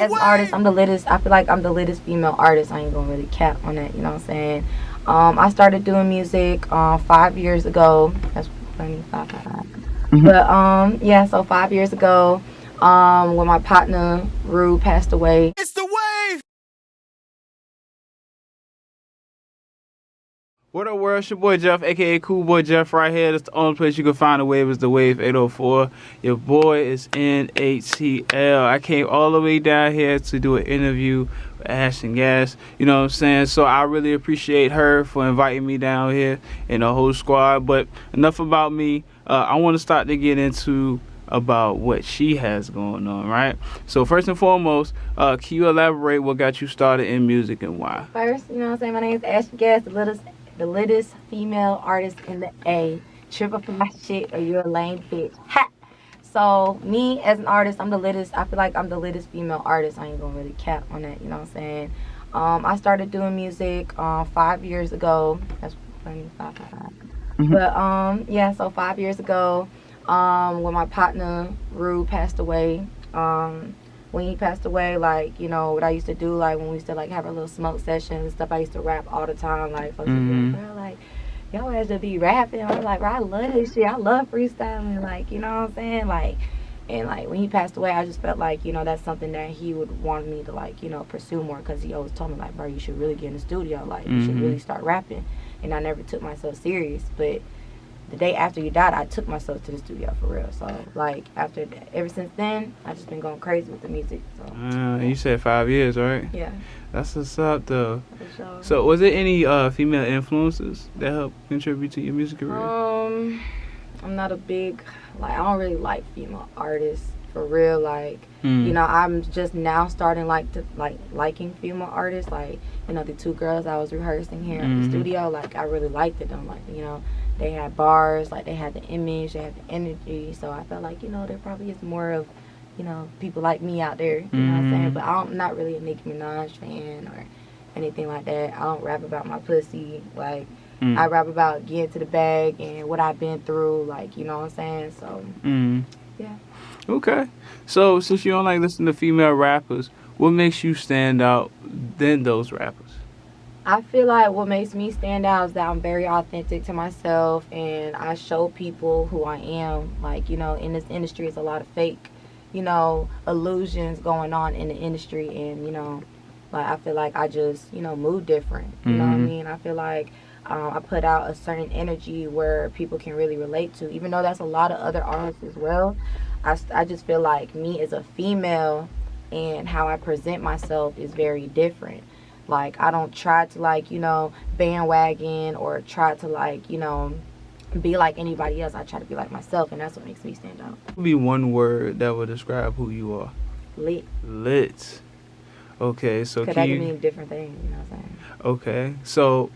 as an artist, I'm the littest. I feel like I'm the littest female artist. I ain't gonna really cap on that. You know what I'm saying? I started doing music 5 years ago. That's funny, 5. But yeah, so 5 years ago, when my partner Rue passed away. What up, world? It's your boy Jeff, aka Cool Boy Jeff, right here. That's the only place you can find a wave is the Wave 804. Your boy is in ATL. I came all the way down here to do an interview with Ashandgas. You know what I'm saying? So I really appreciate her for inviting me down here and the whole squad. But enough about me. I want to start to get into about what she has going on, right? So first and foremost, can you elaborate what got you started in music and why? First, you know what I'm saying? My name is Ashandgas, the littest female artist in the A. Trip up for my shit or you're a lame bitch. Ha! So me as an artist, I'm the littest. I feel like I'm the littest female artist. I ain't gonna really cap on that. You know what I'm saying? I started doing music 5 years ago. That's funny, 5. But yeah, so 5 years ago, when my partner Rue passed away, when he passed away, like, you know, what I used to do, like, when we used to, like, have our little smoke sessions and stuff, I used to rap all the time, like, folks would be like, bro, like, yo, has to be rapping. I was like, bro, I love this shit. I love freestyling, like, you know what I'm saying? Like, and, like, when he passed away, I just felt like, you know, that's something that he would want me to, like, you know, pursue more, because he always told me, like, bro, you should really get in the studio, like, you should really start rapping. And I never took myself serious, but the day after you died, I took myself to the studio for real. So, like, after that, ever since then, I just been going crazy with the music. So, You said 5 years, right? yeah. That's what's up, though. For sure. So, was there any female influences that helped contribute to your music career? I'm not a big, like, I don't really like female artists for real. Like, you know, I'm just now starting liking female artists. Like, you know, the two girls I was rehearsing here in the studio, like, I really liked them. Like, you know, they had bars, like, they had the image, they had the energy. So I felt like, you know, there probably is more of, you know, people like me out there. You know what I'm saying? But I'm not really a Nicki Minaj fan or anything like that. I don't rap about my pussy. Like, I rap about getting to the bag and what I've been through. Like, you know what I'm saying? So, yeah. Okay. So, since you don't like listening to female rappers, what makes you stand out than those rappers? I feel like what makes me stand out is that I'm very authentic to myself and I show people who I am. Like, you know, in this industry, it's a lot of fake, you know, illusions going on in the industry. And, you know, like, I feel like I just, you know, move different. You know what I mean? I feel like I put out a certain energy where people can really relate to, even though that's a lot of other artists as well. I just feel like me as a female and how I present myself is very different. Like, I don't try to, like, you know, bandwagon or try to, like, you know, be like anybody else. I try to be like myself, and that's what makes me stand out. What would be one word that would describe who you are? Lit. Lit. Okay, so Because that can mean different things, you know what I'm saying? Okay, so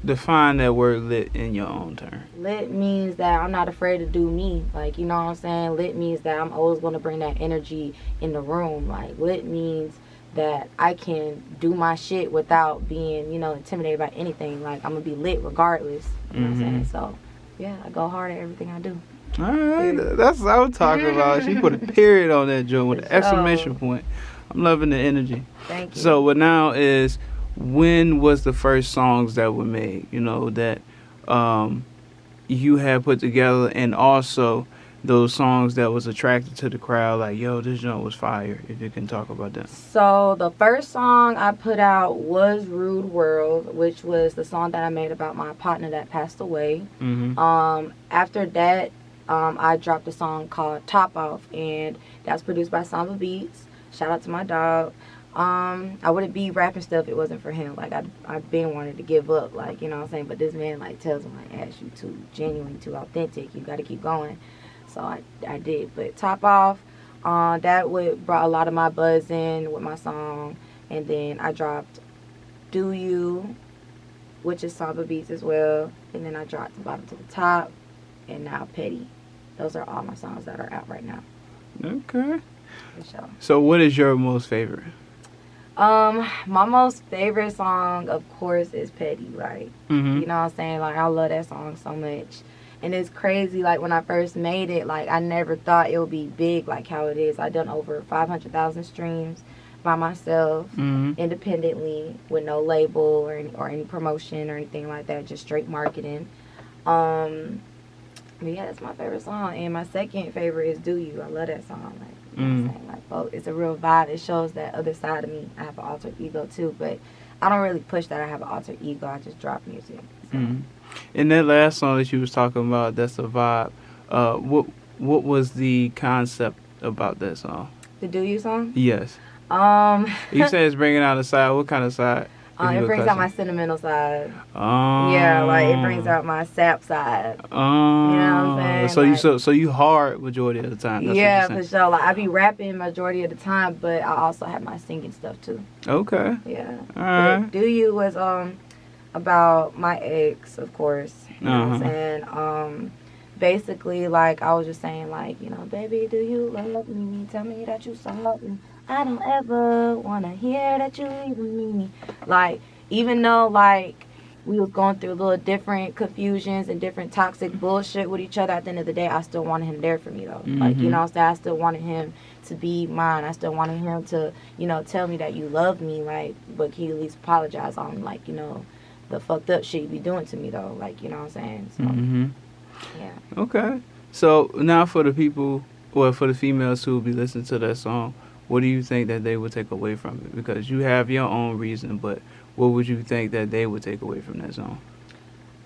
define that word lit in your own term. Lit means that I'm not afraid to do me. Like, you know what I'm saying? Lit means that I'm always going to bring that energy in the room. Like, lit means that I can do my shit without being, you know, intimidated by anything. Like, I'm going to be lit regardless. You know what I'm saying? So, yeah, I go hard at everything I do. All right, that's what I was talking about. She put a period on that joint with an exclamation point. I'm loving the energy. Thank you. So what now is, when was the first songs that were made, you know, that you had put together, and also those songs that was attracted to the crowd, like, yo, this joint was fire, if you can talk about that. So the first song I put out was Rude World, which was the song that I made about my partner that passed away. After that, I dropped a song called Top Off, and that's produced by Samba Beats. Shout out to my dog. I wouldn't be rapping stuff if it wasn't for him. Like, I've been wanting to give up, like, you know what I'm saying? But this man, like, tells me, like, Ash, you too genuine, too authentic. You got to keep going. So I did. But Top Off, that brought a lot of my buzz in with my song. And then I dropped Do You, which is Samba Beats as well. And then I dropped The Bottom to the Top, and now Petty. Those are all my songs that are out right now. Okay. For sure. So what is your most favorite? My most favorite song, of course, is Petty. Like, you know what I'm saying? Like, I love that song so much. And it's crazy, like, when I first made it, like, I never thought it would be big like how it is. I done over 500,000 streams by myself, independently, with no label or any promotion or anything like that, just straight marketing. But yeah, that's my favorite song. And my second favorite is Do You. I love that song. Like, you know what I'm saying? Like, both, it's a real vibe. It shows that other side of me. I have an alter ego too, but I don't really push that I have an alter ego. I just drop music. So. In that last song that you was talking about, that's a vibe. What was the concept about that song? The Do You song? Yes. You say it's bringing out a side. What kind of side? It brings out my sentimental side. Yeah, like it brings out my sap side. You know what I'm saying? So you hard majority of the time. That's yeah, for sure. Like I be rapping majority of the time, but I also have my singing stuff too. Okay. Yeah. All right. But Do You was about my ex, of course. You know what I'm saying? Basically, like I was just saying, like, you know, baby, do you love me? Tell me that you saw me. I don't ever wanna hear that you leaving me. Like, even though like we was going through a little different confusions and different toxic bullshit with each other, at the end of the day, I still wanted him there for me though. Like, you know what I'm saying? I still wanted him to be mine. I still wanted him to, you know, tell me that you love me, like, but he at least apologize on, like, you know, the fucked up shit you be doing to me though. Like, you know what I'm saying? So, yeah. Okay. So now for the people, or for the females who will be listening to that song, what do you think that they would take away from it? Because you have your own reason, but what would you think that they would take away from that song?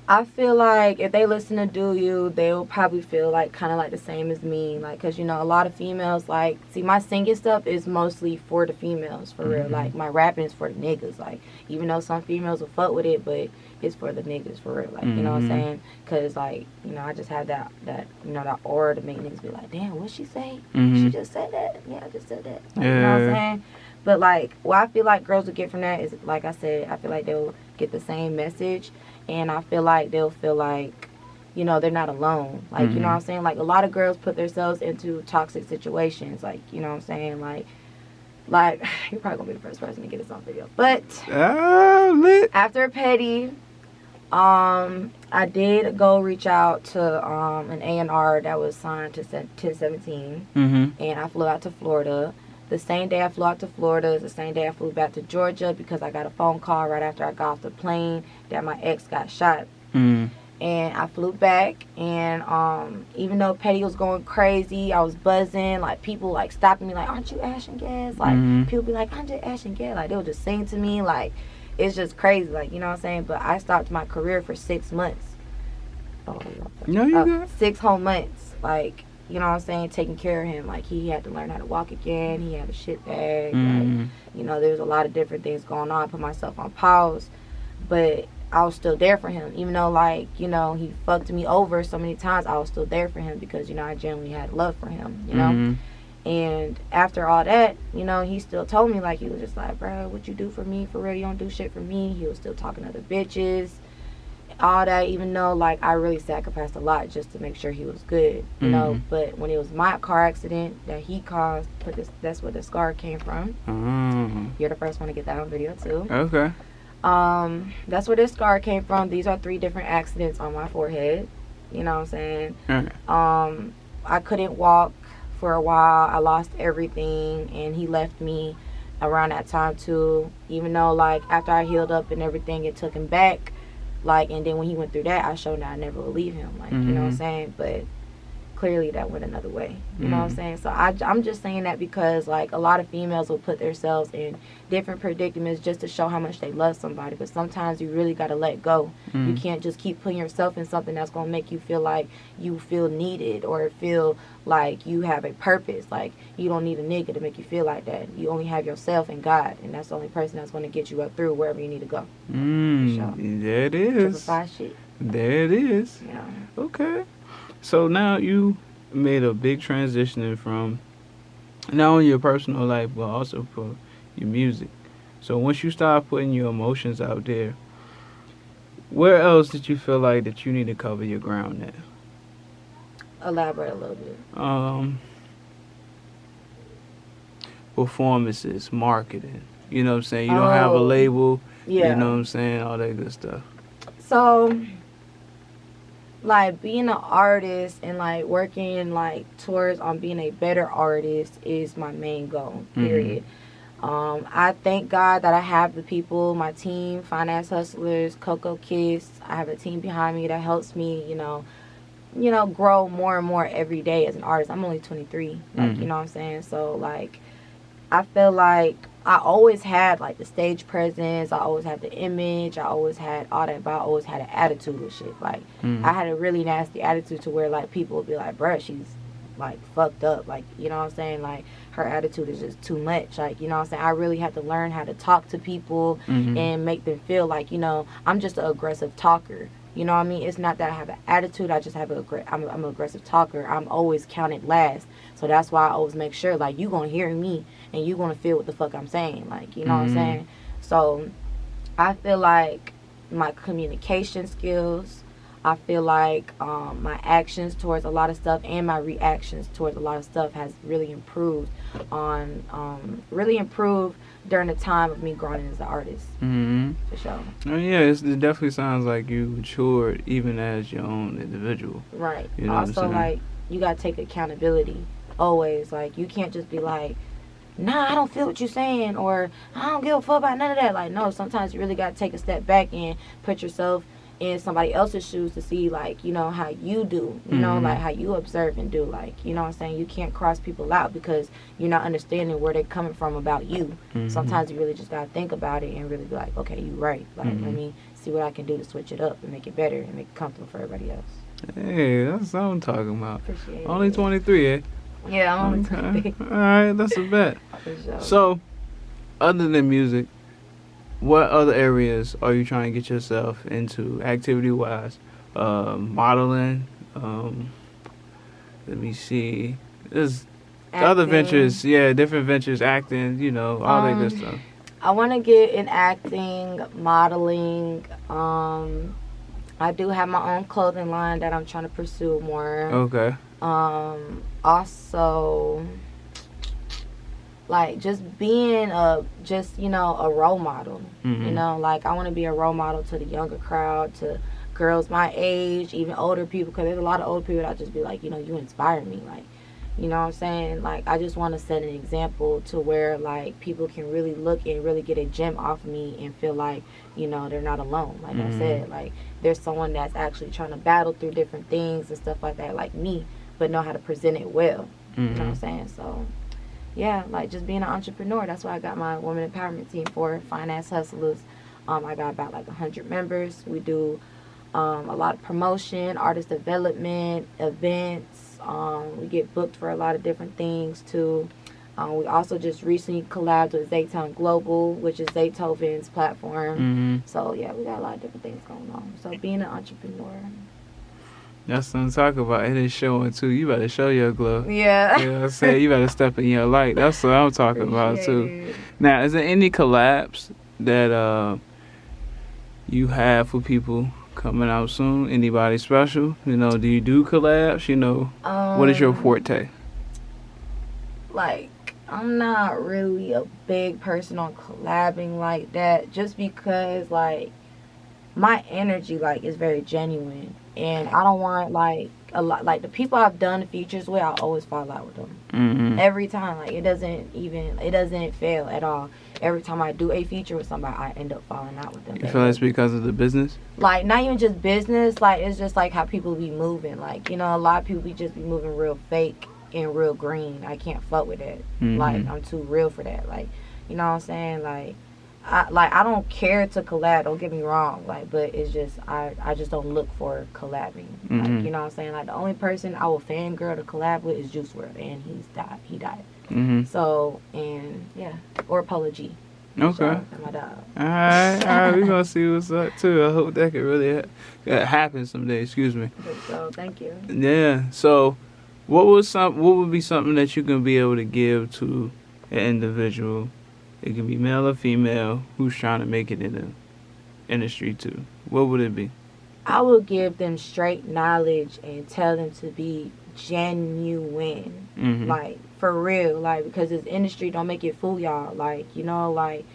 I feel like if they listen to Do You, they'll probably feel like kind of like the same as me. Like, because, you know, a lot of females, like, see, my singing stuff is mostly for the females, for real. Like, my rapping is for the niggas. Like, even though some females will fuck with it, but it's for the niggas, for real. Like, you know what I'm saying? Because, like, you know, I just have that you know, that aura to make niggas be like, damn, what'd she say? She just said that. Yeah, I just said that. Like, you know what I'm saying? But, like, what I feel like girls will get from that is, like I said, I feel like they'll get the same message. And I feel like they'll feel like, you know, they're not alone. Like, you know what I'm saying? Like, a lot of girls put themselves into toxic situations. Like, you know what I'm saying? Like, you're probably going to be the first person to get this on video. But after Petty, I did go reach out to an A&R that was signed to 1017. And I flew out to Florida. The same day I flew out to Florida is the same day I flew back to Georgia because I got a phone call right after I got off the plane that my ex got shot. And I flew back, and even though Petty was going crazy, I was buzzing. Like, people, like, stopping me, like, aren't you Ashandgas? Like, people be like, I'm just Ashandgas. Like, they would just sing to me. Like, it's just crazy. Like, you know what I'm saying? But I stopped my career for 6 months. No, you good. 6 whole months. Like, you know what I'm saying, taking care of him. Like, he had to learn how to walk again. He had a shit bag. Like, you know, there's a lot of different things going on. I put myself on pause. But I was still there for him. Even though, like, you know, he fucked me over so many times, I was still there for him because, you know, I genuinely had love for him, you know? And after all that, you know, he still told me, like, he was just like, bro, what you do for me? For real, you don't do shit for me. He was still talking to other bitches. All that, even though, like, I really sacrificed a lot just to make sure he was good, you know. But when it was my car accident that he caused, that's where the scar came from. You're the first one to get that on video too. Okay. That's where this scar came from. These are 3 different accidents on my forehead. You know what I'm saying? I couldn't walk for a while. I lost everything, and he left me around that time too. Even though, like, after I healed up and everything, it took him back. Like, and then when he went through that, I showed that I never would leave him. Like, you know what I'm saying? But clearly that went another way. You know what I'm saying? So I'm just saying that because, like, a lot of females will put themselves in different predicaments just to show how much they love somebody. But sometimes you really got to let go. You can't just keep putting yourself in something that's going to make you feel like you feel needed or feel like you have a purpose. Like, you don't need a nigga to make you feel like that. You only have yourself and God, and that's the only person that's going to get you up through wherever you need to go. There it is. Shit. There it is. Yeah. Okay. So now you made a big transition from not only your personal life, but also for your music. So once you start putting your emotions out there, where else did you feel like that you need to cover your ground at? Elaborate a little bit. Performances, marketing. You know what I'm saying? You don't have a label. Yeah. You know what I'm saying? All that good stuff. So, like being an artist and like working like towards on being a better artist is my main goal. Period. I thank God that I have the people, my team, Finance Hustlers, Coco Kiss. I have a team behind me that helps me, grow more and more every day as an artist. I'm only 23, like, you know what I'm saying? So, like, I feel like I always had, like, the stage presence. I always had the image. I always had all that, but I always had an attitude with shit. Like, I had a really nasty attitude to where, like, people would be like, bruh, she's, like, fucked up. Like, you know what I'm saying? Like, her attitude is just too much. Like, you know what I'm saying? I really had to learn how to talk to people and make them feel like, I'm just an aggressive talker. You know what I mean? It's not that I have an attitude. I just have I'm an aggressive talker. I'm always counted last. So that's why I always make sure, like, you going to hear me and you going to feel what the fuck I'm saying. Like, you know what I'm saying? So I feel like my communication skills, I feel like my actions towards a lot of stuff and my reactions towards a lot of stuff has really improved during the time of me growing as an artist. For sure. Oh yeah, it definitely sounds like you matured even as your own individual. Right. You know also, like, you gotta take accountability always. Like, you can't just be like, nah, I don't feel what you're saying, or I don't give a fuck about none of that. Like, no, sometimes you really gotta take a step back and put yourself in somebody else's shoes to see, like, how you do, like how you observe and do, like, you know what I'm saying? You can't cross people out because you're not understanding where they're coming from about you. Sometimes you really just gotta think about it and really be like, okay, you're right. Like, let me see what I can do to switch it up and make it better and make it comfortable for everybody else. Hey, that's what I'm talking about. Appreciate only it. 23, eh? Yeah, I'm only 23. Alright, that's a bet. For sure. So, other than music, what other areas are you trying to get yourself into activity-wise? Modeling, let me see. There's other ventures, different ventures, acting, all that good stuff. I want to get in acting, modeling. I do have my own clothing line that I'm trying to pursue more. Okay. Also, like, just being a role model. Like, I want to be a role model to the younger crowd, to girls my age, even older people, because there's a lot of older people that just be like, you inspire me. Like, you know what I'm saying? Like, I just want to set an example to where, like, people can really look and really get a gem off me and feel like, they're not alone. Like I said, like, there's someone that's actually trying to battle through different things and stuff like that, like me, but know how to present it well. You know what I'm saying? So, yeah, like, just being an entrepreneur. That's what I got my women empowerment team for, Finance Hustlers. I got about, like, 100 members. We do a lot of promotion, artist development, events. We get booked for a lot of different things, too. We also just recently collabed with Zaytown Global, which is Zaytoven's platform. So, yeah, we got a lot of different things going on. So, being an entrepreneur. That's what I'm talking about. It is showing, too. You better show your glow. Yeah. You know what I'm saying? You better step in your light. That's what I'm talking about, too. It. Now, is there any collabs that you have for people coming out soon? Anybody special? Do you do collabs? What is your forte? Like, I'm not really a big person on collabing like that, just because, like, my energy, like, is very genuine, and I don't want, like, a lot, like, the people I've done features with, I always fall out with them. Every time. Like, it doesn't fail at all. Every time I do a feature with somebody, I end up falling out with them. You feel that's because of the business? Like, not even just business, like, it's just like how people be moving. Like, a lot of people just be moving real fake and real green. I can't fuck with that. Like, I'm too real for that. Like, you know what I'm saying? Like, I don't care to collab, don't get me wrong, like, but it's just I just don't look for collabing. Like, you know what I'm saying? Like, the only person I will fangirl to collab with is Juice WRLD, and he died. So, and yeah, or Polo G. Okay. My dog. Alright, we're gonna see what's up too. I hope that could really happen someday. Excuse me. So, thank you. Yeah. So, what would be something that you can be able to give to an individual? It can be male or female who's trying to make it in the industry too. What would it be? I will give them straight knowledge and tell them to be genuine. Like, for real. Like, because this industry don't make it fool y'all. Like, like,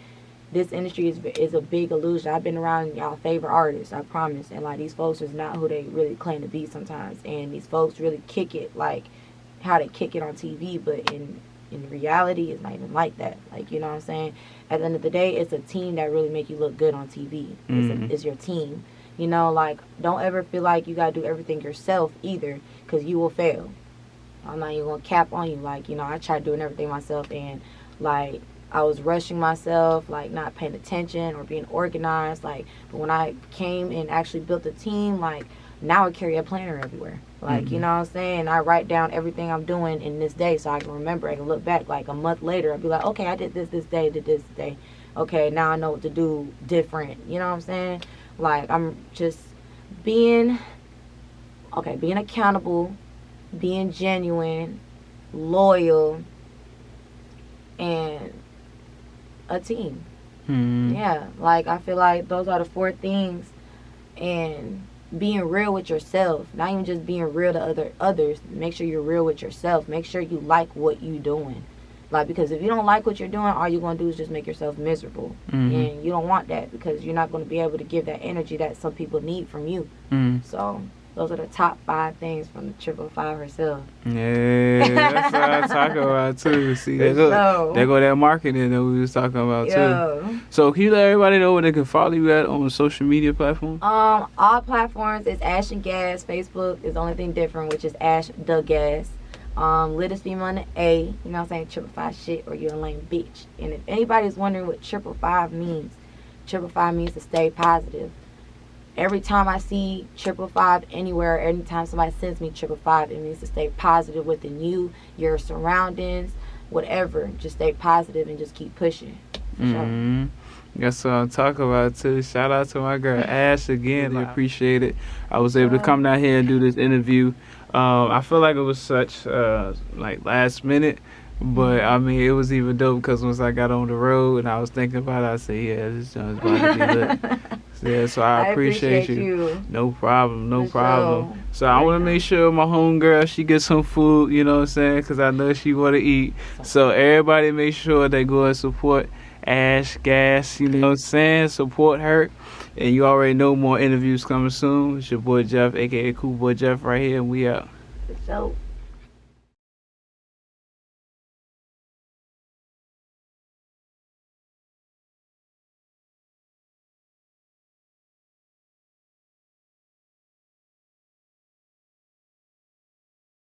this industry is a big illusion. I've been around y'all favorite artists, I promise. And like these folks is not who they really claim to be sometimes. And these folks really kick it like how they kick it on TV, but in reality, it's not even like that. Like, you know what I'm saying? At the end of the day, it's a team that really make you look good on TV. It's your team. You know, like, don't ever feel like you got to do everything yourself either, because you will fail. I'm not even going to cap on you. Like, you know, I tried doing everything myself, and, like, I was rushing myself, like, not paying attention or being organized. Like, but when I came and actually built a team, like, now I carry a planner everywhere. Like, you know what I'm saying? I write down everything I'm doing in this day so I can remember. I can look back like a month later. I'll be like, okay, I did this day, did this day. Okay, now I know what to do different. You know what I'm saying? Like, I'm just being accountable, being genuine, loyal, and a team. Yeah, like, I feel like those are the 4 things. And being real with yourself, not even just being real to others. Make sure you're real with yourself. Make sure you like what you're doing. Like, because if you don't like what you're doing, all you're going to do is just make yourself miserable. And you don't want that, because you're not going to be able to give that energy that some people need from you. So those are the top 5 things from the 555 herself. Yeah, that's what I talk about too. See, there go that marketing that we was talking about too. So can you let everybody know where they can follow you at on social media platforms? All platforms is Ashandgas. Facebook is the only thing different, which is Ashandgas. Latest female in the A, you know what I'm saying, 555 shit, or you're a lame bitch. And if anybody's wondering what 555 means, 555 means to stay positive. Every time I see 555 anywhere, anytime somebody sends me 555, it means to stay positive within you, your surroundings, whatever. Just stay positive and just keep pushing. Sure. That's what I'm talking about too. Shout out to my girl Ash again. I appreciate it. I was able to come down here and do this interview. I feel like it was such like last minute, but I mean it was even dope because once I got on the road and I was thinking about it, I said, yeah, this joint's about to be lit. Yeah, so I appreciate you. No problem, no problem. Sure. So I want to make sure my homegirl, she gets some food, you know what I'm saying, because I know she want to eat. So everybody make sure they go and support Ashandgas, you know what I'm saying, support her. And you already know more interviews coming soon. It's your boy Jeff, a.k.a. Cool Boy Jeff right here, and we out. For sure.